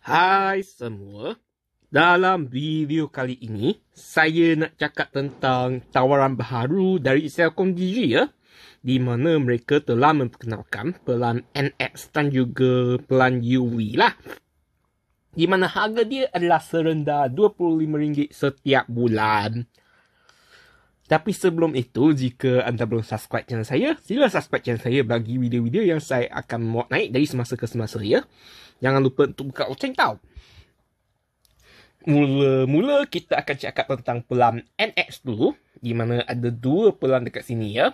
Hai semua, dalam video kali ini saya nak cakap tentang tawaran baharu dari Celcom Digi ya, di mana mereka telah memperkenalkan pelan NX dan juga pelan UV lah, di mana harga dia adalah serendah RM25 setiap bulan. Tapi sebelum itu, jika anda belum subscribe channel saya, sila subscribe channel saya bagi video-video yang saya akan muat naik dari semasa ke semasa ya. Jangan lupa untuk buka loceng tau. Mula-mula kita akan cakap tentang pelan NX dulu, di mana ada dua pelan dekat sini ya.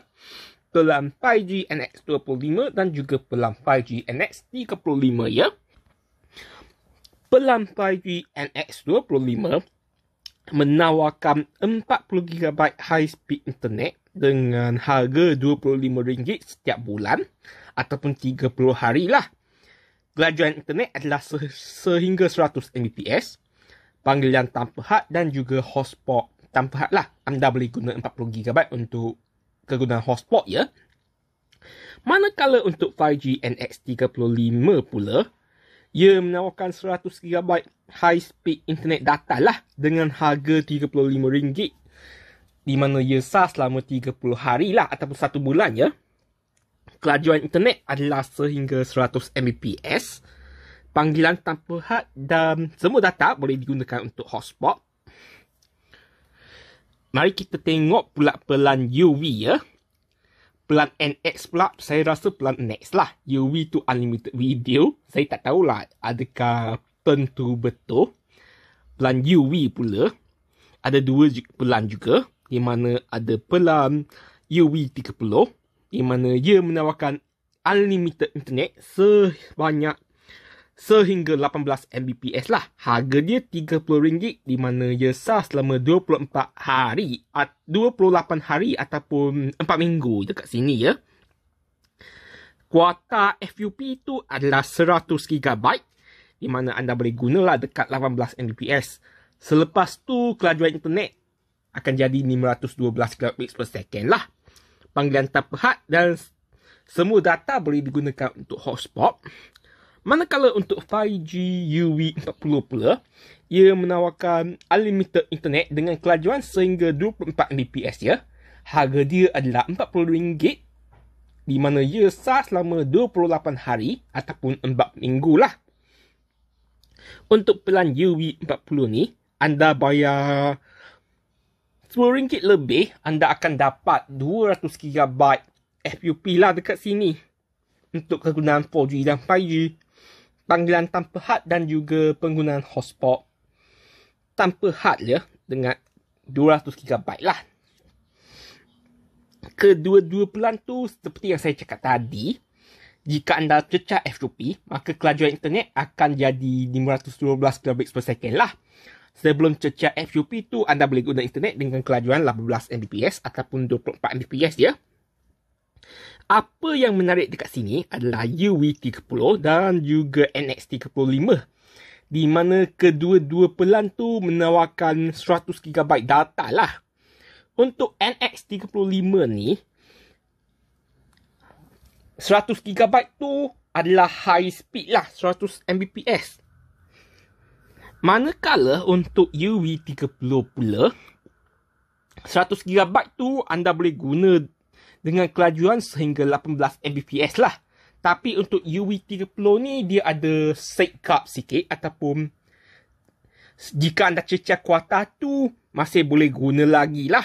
Pelan 5G NX25 dan juga pelan 5G NX35 ya. Pelan 5G NX25 menawarkan 40GB high speed internet dengan harga RM25 setiap bulan ataupun 30 hari lah. Kelajuan internet adalah sehingga 100 Mbps, panggilan tanpa had dan juga hotspot tanpa had lah. Anda boleh guna 40GB untuk kegunaan hotspot ya. Manakala untuk 5G NX35 pula, ia menawarkan 100GB high speed internet data lah dengan harga RM35, di mana ia sah selama 30 hari lah ataupun 1 bulan ya. Kelajuan internet adalah sehingga 100 Mbps, panggilan tanpa had dan semua data boleh digunakan untuk hotspot. Mari kita tengok pula pelan UV ya. Pelan NX pula, saya rasa pelan NX lah. UV tu unlimited video. Saya tak tahulah adakah tentu betul. Pelan UV pula, ada dua pelan juga, di mana ada pelan UV 30, di mana ia menawarkan unlimited internet sehingga 18 Mbps lah. Harga dia RM30, di mana ia sah selama 28 hari ataupun 4 minggu dekat sini ya. Kuota FUP tu adalah 100GB, di mana anda boleh gunalah dekat 18 Mbps. Selepas tu kelajuan internet akan jadi 512 Gbps lah. Panggilan tanpa had dan semua data boleh digunakan untuk hotspot. Manakala untuk 5G UV40 pula, ia menawarkan unlimited internet dengan kelajuan sehingga 24 Mbps ya. Harga dia adalah RM40, di mana ia sah selama 28 hari ataupun 4 minggu lah. Untuk pelan UV40 ni, anda bayar RM10 lebih, anda akan dapat 200GB FUP lah dekat sini untuk kegunaan 4G dan 5G. Panggilan tanpa had dan juga penggunaan hotspot tanpa had ya, dengan 200GB lah. Kedua-dua pelan tu seperti yang saya cakap tadi, jika anda cecah FUP, maka kelajuan internet akan jadi 512Gbps lah. Sebelum cecah FUP tu, anda boleh guna internet dengan kelajuan 18 Mbps ataupun 24 Mbps ya. Apa yang menarik dekat sini adalah UV30 dan juga NX35, di mana kedua-dua pelan tu menawarkan 100GB data lah. Untuk NX35 ni, 100GB tu adalah high speed lah, 100 Mbps. Manakala untuk UV30 pula, 100GB tu anda boleh guna dengan kelajuan sehingga 18 Mbps lah. Tapi untuk UV30 ni, dia ada safeguard sikit, ataupun jika anda cecah kuota tu, masih boleh guna lagi lah.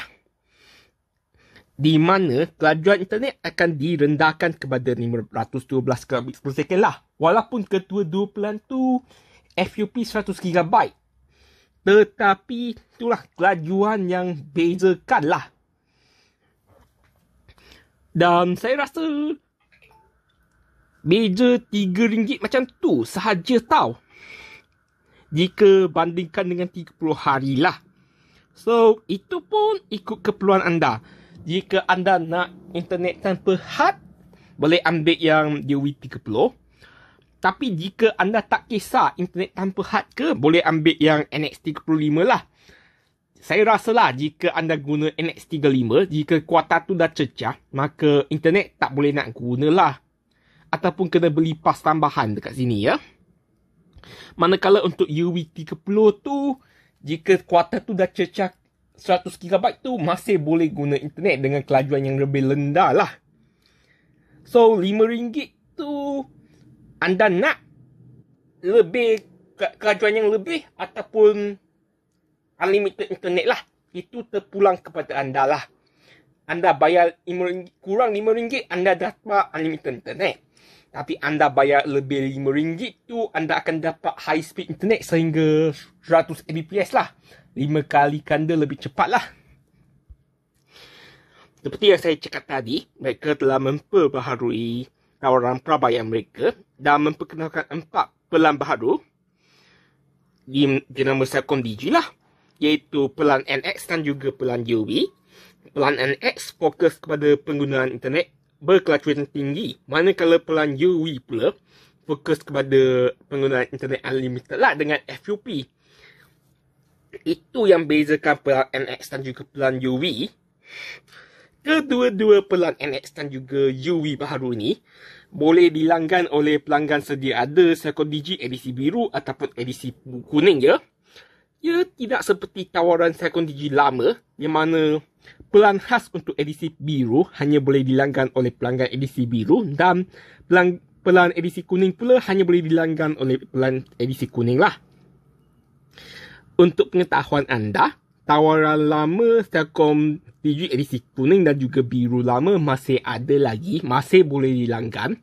Di mana kelajuan internet akan direndahkan kepada 512Gbps lah. Walaupun kedua-dua pelan tu FUP 100GB. Tetapi itulah kelajuan yang bezakan lah. Dan saya rasa beza RM3 macam tu sahaja tau, jika bandingkan dengan 30 hari lah. So itu pun ikut keperluan anda. Jika anda nak internet tanpa had, boleh ambil yang UV30. Tapi jika anda tak kisah internet tanpa had ke, boleh ambil yang NX35 lah. Saya rasalah jika anda guna NX35, jika kuota tu dah cecah, maka internet tak boleh nak guna lah. Ataupun kena beli pas tambahan dekat sini ya. Manakala untuk UV30 tu, jika kuota tu dah cecah 100 GB tu, masih boleh guna internet dengan kelajuan yang lebih rendah lah. So, RM5 tu, anda nak lebih kelajuan yang lebih ataupun unlimited internet lah. Itu terpulang kepada anda lah. Anda bayar RM5, kurang RM5, anda dapat unlimited internet. Tapi anda bayar lebih RM5 tu, anda akan dapat high speed internet sehingga 100 Mbps lah. 5 kali ganda lebih cepat lah. Seperti yang saya cakap tadi, mereka telah memperbaharui tawaran prabayar mereka dan memperkenalkan 4 pelan baharu di nama Celcom Digi lah, iaitu pelan NX dan juga pelan UV. Pelan NX fokus kepada penggunaan internet berkelajuan tinggi, manakala pelan UV pula fokus kepada penggunaan internet unlimited lah dengan FUP. Itu yang bezakan pelan NX dan juga pelan UV. Kedua-dua pelan NX dan juga UV baharu ni boleh dilanggan oleh pelanggan sedia ada Celcom Digi edisi biru ataupun edisi kuning je. Ia tidak seperti tawaran Celcom Digi lama yang mana pelan khas untuk edisi biru hanya boleh dilanggan oleh pelanggan edisi biru dan pelan edisi kuning pula hanya boleh dilanggan oleh pelan edisi kuning lah. Untuk pengetahuan anda, tawaran lama Celcom Digi edisi kuning dan juga biru lama masih ada lagi, masih boleh dilanggan.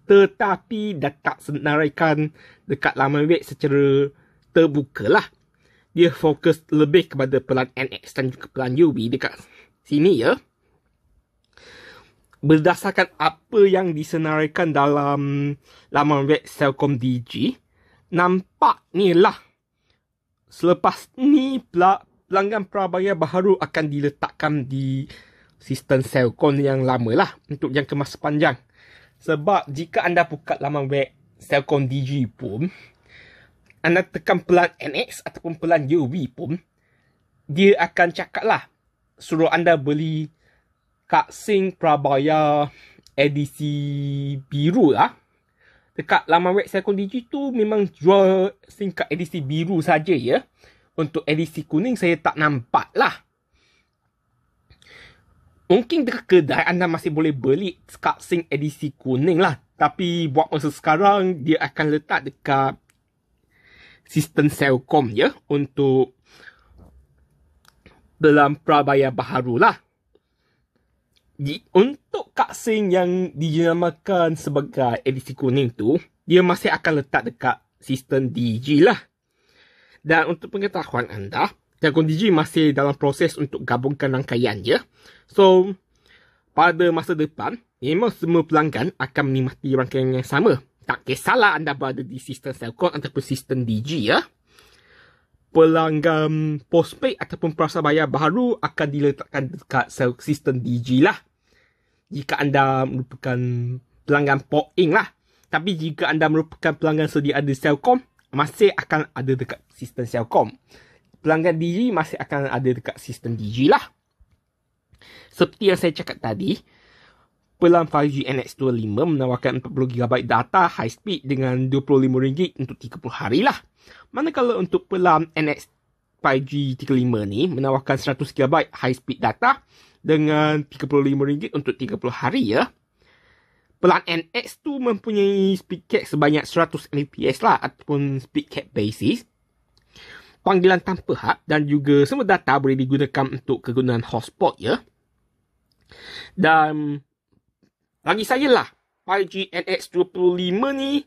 Tetapi dah tak senaraikan dekat laman web secara terbuka lah. Dia fokus lebih kepada pelan NX dan juga pelan UV dekat sini ya. Berdasarkan apa yang disenaraikan dalam laman web Celcom Digi, nampaknya lah selepas ni pelanggan prabayar baharu akan diletakkan di sistem Celcom yang lama lah untuk jangka masa panjang. Sebab jika anda buka laman web Celcom Digi pun, anda tekan pelan NX ataupun pelan UV pun, dia akan cakap lah, suruh anda beli kad SIM prabayar edisi biru lah. Dekat laman web Celcom Digi tu memang jual SIM kad edisi biru saja ya. Untuk edisi kuning saya tak nampak lah. Mungkin dekat kedai anda masih boleh beli kad SIM edisi kuning lah. Tapi buat masa sekarang dia akan letak dekat sistem Celcom ya, untuk dalam prabayar baharu lah. Untuk kad SIM yang dinamakan sebagai edisi kuning tu, dia masih akan letak dekat sistem Digi lah. Dan untuk pengetahuan anda, Celcom Digi masih dalam proses untuk gabungkan rangkaian ya. So, pada masa depan, memang semua pelanggan akan menikmati rangkaian yang sama. Tak kisahlah anda berada di sistem Celcom ataupun sistem Digi ya. Pelanggan postpaid ataupun prabayar baharu akan diletakkan dekat sistem Digi lah. Jika anda merupakan pelanggan port-in lah. Tapi jika anda merupakan pelanggan sedia ada Celcom, masih akan ada dekat sistem Celcom. Pelanggan Digi masih akan ada dekat sistem Digi lah. Seperti yang saya cakap tadi, pelan 5G NX25 menawarkan 40GB data high speed dengan RM25 untuk 30 hari lah. Manakala untuk pelan NX 5G 35 ni menawarkan 100GB high speed data dengan RM35 untuk 30 hari ya. Pelan NX tu mempunyai speed cap sebanyak 100 Mbps lah ataupun speed cap basis. Panggilan tanpa had dan juga semua data boleh digunakan untuk kegunaan hotspot ya. Dan bagi saya lah, 5G NX25 ni,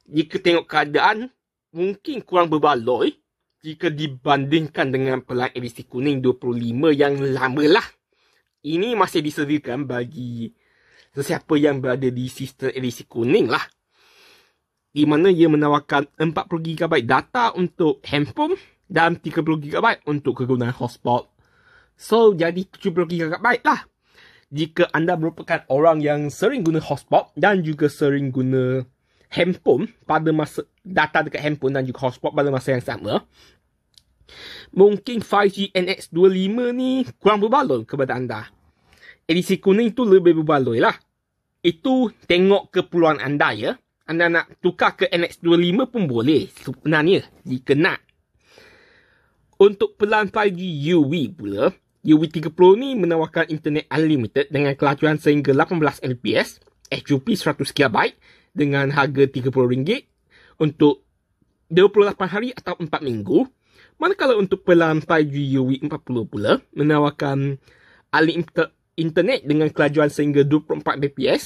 jika tengok keadaan, mungkin kurang berbaloi jika dibandingkan dengan pelan edisi kuning 25 yang lama lah. Ini masih disediakan bagi sesiapa yang berada di sistem edisi kuning lah. Di mana ia menawarkan 40GB data untuk handphone dan 30GB untuk kegunaan hotspot. So, jadi 70GB lah. Jika anda merupakan orang yang sering guna hotspot dan juga sering guna handphone pada masa data dekat handphone dan juga hotspot pada masa yang sama, mungkin 5G NX25 ni kurang berbaloi kepada anda. Edisi kuning tu lebih berbaloi lah. Itu tengok keperluan anda ya. anda nak tukar ke NX25 pun boleh sebenarnya jika nak. Untuk pelan 5G UV pula, UV30 ni menawarkan internet unlimited dengan kelajuan sehingga 18 Mbps, HUP 100GB dengan harga RM30 untuk 28 hari atau 4 minggu. Manakala untuk pelan 5G UV40 pula menawarkan unlimited internet dengan kelajuan sehingga 24 Mbps,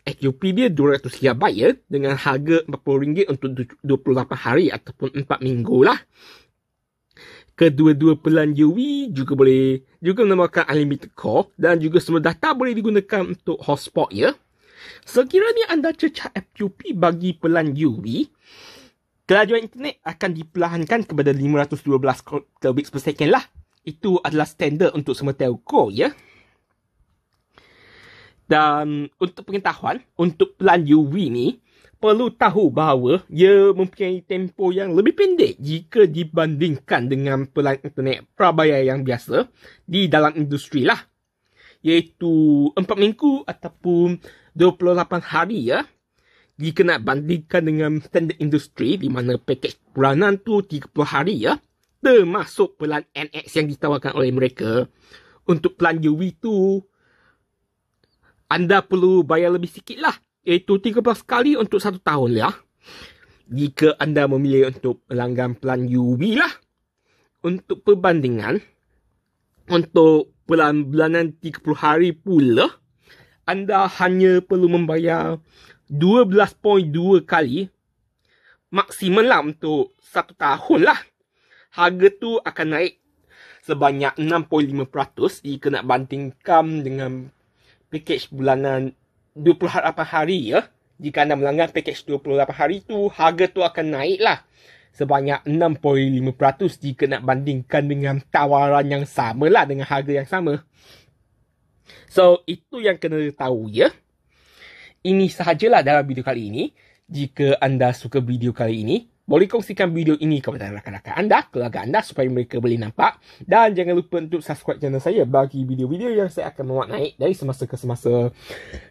HUP dia 200GB ya, dengan harga RM40 untuk 28 hari ataupun 4 minggu lah. Kedua-dua pelan UV juga menawarkan unlimited call dan juga semua data boleh digunakan untuk hotspot ya. Sekiranya anda cecah FQP bagi pelan UV, kelajuan internet akan diperlahankan kepada 512 kilobits per second lah. Itu adalah standard untuk semua telco ya. Dan untuk pengetahuan, untuk pelan UV ni, perlu tahu bahawa ia mempunyai tempoh yang lebih pendek jika dibandingkan dengan pelan internet prabayar yang biasa di dalam industri lah. Iaitu 4 minggu ataupun 28 hari ya. Jika nak bandingkan dengan standard industri di mana pakej bulanan tu 30 hari ya, termasuk pelan NX yang ditawarkan oleh mereka. Untuk pelan UV tu, anda perlu bayar lebih sikit lah, iaitu 13 kali untuk 1 tahun lah. Jika anda memilih untuk pelanggan pelan UV lah. Untuk perbandingan, untuk pelan bulanan 30 hari pula, anda hanya perlu membayar 12.2 kali maksimum lah untuk 1 tahun lah. Harga tu akan naik sebanyak 6.5% jika nak bandingkan dengan pakej bulanan 28 hari ya. Jika anda melanggan pakej 28 hari tu, harga tu akan naik lah sebanyak 6.5% jika nak bandingkan dengan tawaran yang sama lah, dengan harga yang sama. So, itu yang kena tahu ya. Ini sahajalah dalam video kali ini. Jika anda suka video kali ini, boleh kongsikan video ini kepada rakan-rakan anda, keluarga anda supaya mereka boleh nampak. Dan jangan lupa untuk subscribe channel saya bagi video-video yang saya akan muat naik dari semasa ke semasa.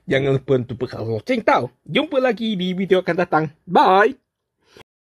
Jangan lupa untuk berkata loceng tau. Jumpa lagi di video akan datang. Bye!